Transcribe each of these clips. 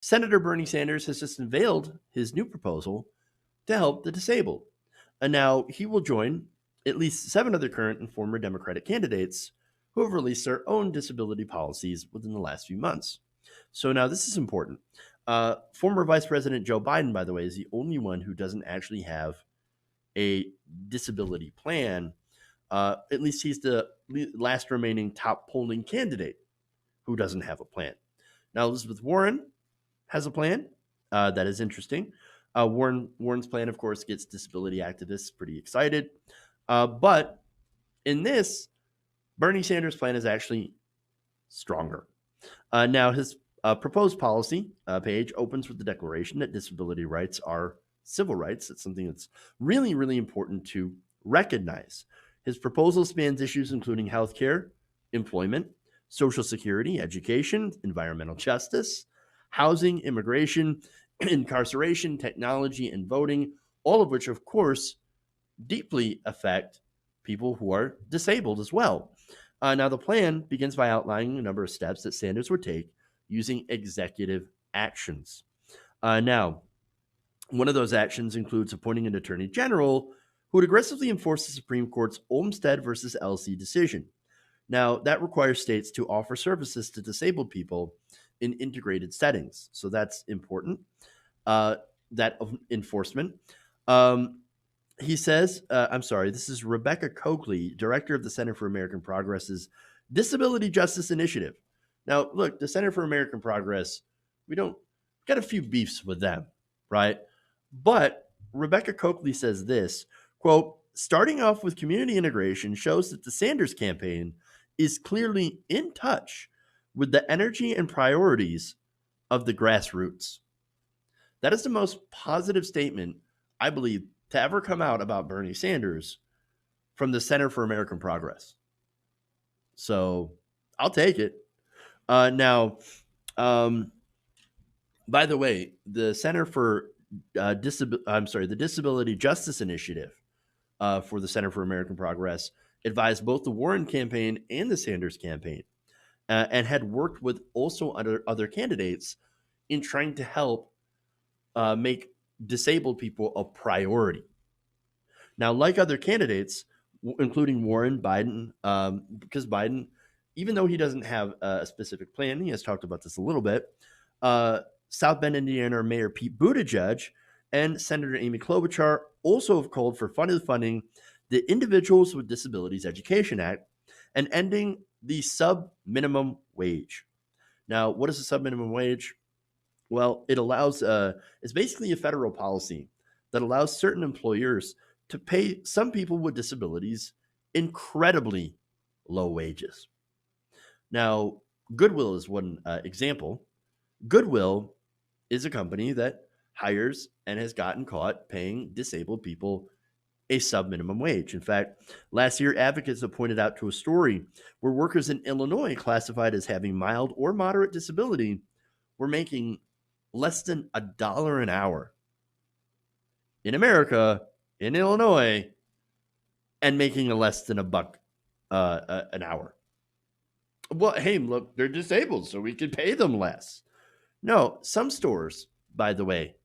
Senator Bernie Sanders has just unveiled his new proposal to help the disabled. And now he will join at least 7 other current and former Democratic candidates who have released their own disability policies within the last few months. So now this is important. Former Vice President Joe Biden, by the way, is the only one who doesn't actually have a disability plan. At least he's the last remaining top polling candidate who doesn't have a plan. Now, Elizabeth Warren has a plan. That is interesting. Warren's plan, of course, gets disability activists pretty excited. But in this, Bernie Sanders' plan is actually stronger. Now, his proposed policy page opens with the declaration that disability rights are civil rights. It's something that's really, really important to recognize. His proposal spans issues including healthcare, employment, social security, education, environmental justice, housing, immigration, incarceration, technology, and voting, all of which, of course, deeply affect people who are disabled as well. Now, the plan begins by outlining a number of steps that Sanders would take using executive actions. Now, one of those actions includes appointing an attorney general who would aggressively enforce the Supreme Court's Olmstead versus LC decision. Now, that requires states to offer services to disabled people in integrated settings. So that's important, that enforcement. He says, this is Rebecca Coakley, director of the Center for American Progress's Disability Justice Initiative. Now, look, the Center for American Progress, we don't got a few beefs with them, right? But Rebecca Coakley says this, quote, starting off with community integration shows that the Sanders campaign is clearly in touch with the energy and priorities of the grassroots. That is the most positive statement, I believe, to ever come out about Bernie Sanders from the Center for American Progress. So I'll take it. Now, by the way, the Center for the Disability Justice Initiative for the Center for American Progress advised both the Warren campaign and the Sanders campaign, and had worked with also other candidates in trying to help make disabled people a priority. Now, like other candidates, including Warren, Biden, because Biden, even though he doesn't have a specific plan, he has talked about this a little bit, South Bend, Indiana Mayor Pete Buttigieg and Senator Amy Klobuchar also have called for funding the Individuals with Disabilities Education Act and ending the sub-minimum wage. Now, what is a sub-minimum wage? Well, it allows, it's basically a federal policy that allows certain employers to pay some people with disabilities incredibly low wages. Now, Goodwill is one example. Goodwill is a company that hires and has gotten caught paying disabled people a sub-minimum wage. In fact, last year, advocates have pointed out to a story where workers in Illinois classified as having mild or moderate disability were making less than $1 an hour in America, in Illinois, and making less than $1 an hour. Well, hey, look, they're disabled, so we could pay them less. No, some stores, by the way,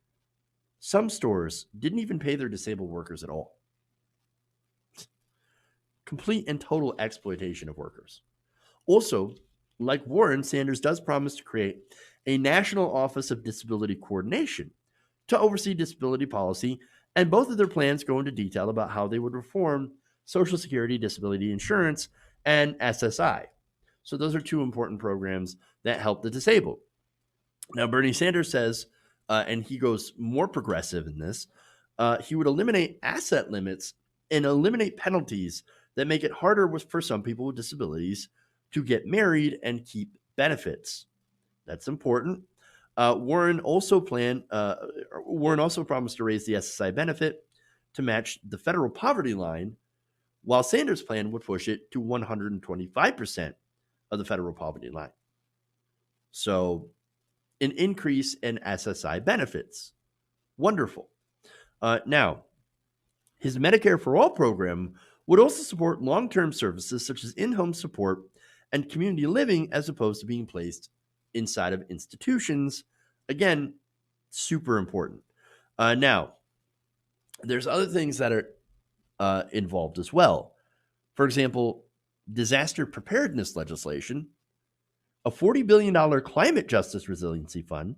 some stores didn't even pay their disabled workers at all. Complete and total exploitation of workers. Also, like Warren, Sanders does promise to create a National Office of Disability Coordination to oversee disability policy, and both of their plans go into detail about how they would reform Social Security, disability insurance, and SSI. So those are two important programs that help the disabled. Now, Bernie Sanders says, and he goes more progressive in this, he would eliminate asset limits and eliminate penalties that make it harder for some people with disabilities to get married and keep benefits. That's important. Warren also promised to raise the SSI benefit to match the federal poverty line, while Sanders' plan would push it to 125% of the federal poverty line. So, an increase in SSI benefits. Wonderful. Now, his Medicare for All program would also support long-term services such as in-home support and community living, as opposed to being placed inside of institutions Again, super important. Now, there's other things that are involved as well. For example, disaster preparedness legislation, a $40 billion climate justice resiliency fund,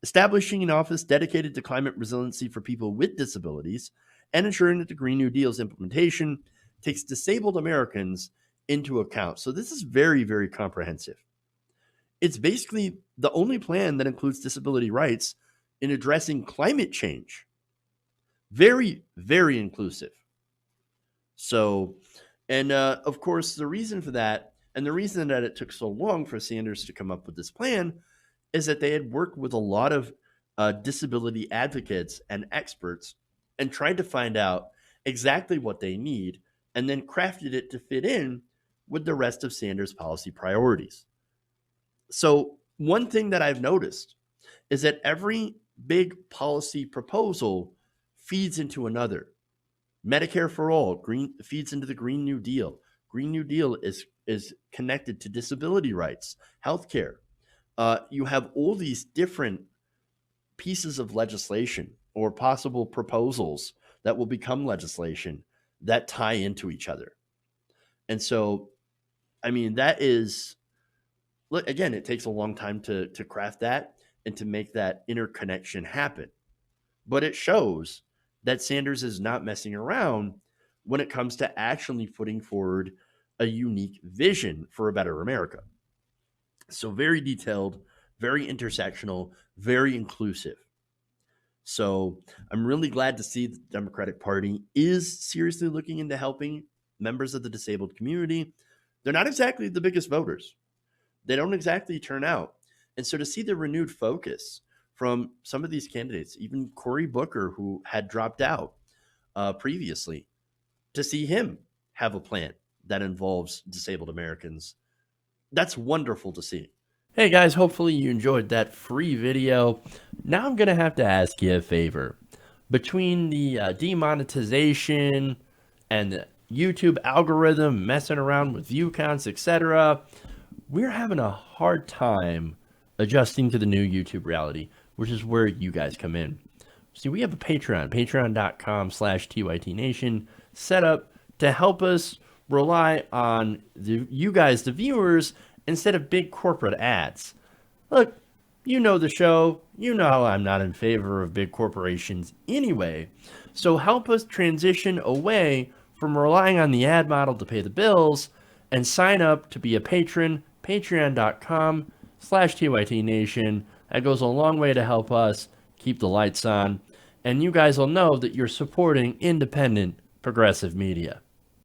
establishing an office dedicated to climate resiliency for people with disabilities, and ensuring that the Green New Deal's implementation takes disabled Americans into account. So this is very, very comprehensive. It's basically the only plan that includes disability rights in addressing climate change. Very, very inclusive. So, and of course, the reason for that, and the reason that it took so long for Sanders to come up with this plan, is that they had worked with a lot of disability advocates and experts and tried to find out exactly what they need and then crafted it to fit in with the rest of Sanders' policy priorities. So, one thing that I've noticed is that every big policy proposal feeds into another. Medicare for all feeds into the Green New Deal. Green New Deal is connected to disability rights, healthcare. You have all these different pieces of legislation or possible proposals that will become legislation that tie into each other. And so, I mean, that is, look, again, it takes a long time to craft that and to make that interconnection happen. But it shows that Sanders is not messing around when it comes to actually putting forward a unique vision for a better America. So, very detailed, very intersectional, very inclusive. So, I'm really glad to see the Democratic Party is seriously looking into helping members of the disabled community. They're not exactly the biggest voters, they don't exactly turn out. And so, to see the renewed focus from some of these candidates, even Cory Booker, who had dropped out previously, to see him have a plan that involves disabled Americans, that's wonderful to see. Hey guys, hopefully you enjoyed that free video. Now I'm going to have to ask you a favor. Between the demonetization and the YouTube algorithm messing around with view counts, etc., we're having a hard time adjusting to the new YouTube reality, which is where you guys come in. See, we have a Patreon, patreon.com/TYTNation, set up to help us rely on you guys, the viewers, instead of big corporate ads. Look, you know the show. You know how I'm not in favor of big corporations anyway. So help us transition away from relying on the ad model to pay the bills and sign up to be a patron, patreon.com/TYTNation. That goes a long way to help us keep the lights on. And you guys will know that you're supporting independent progressive media.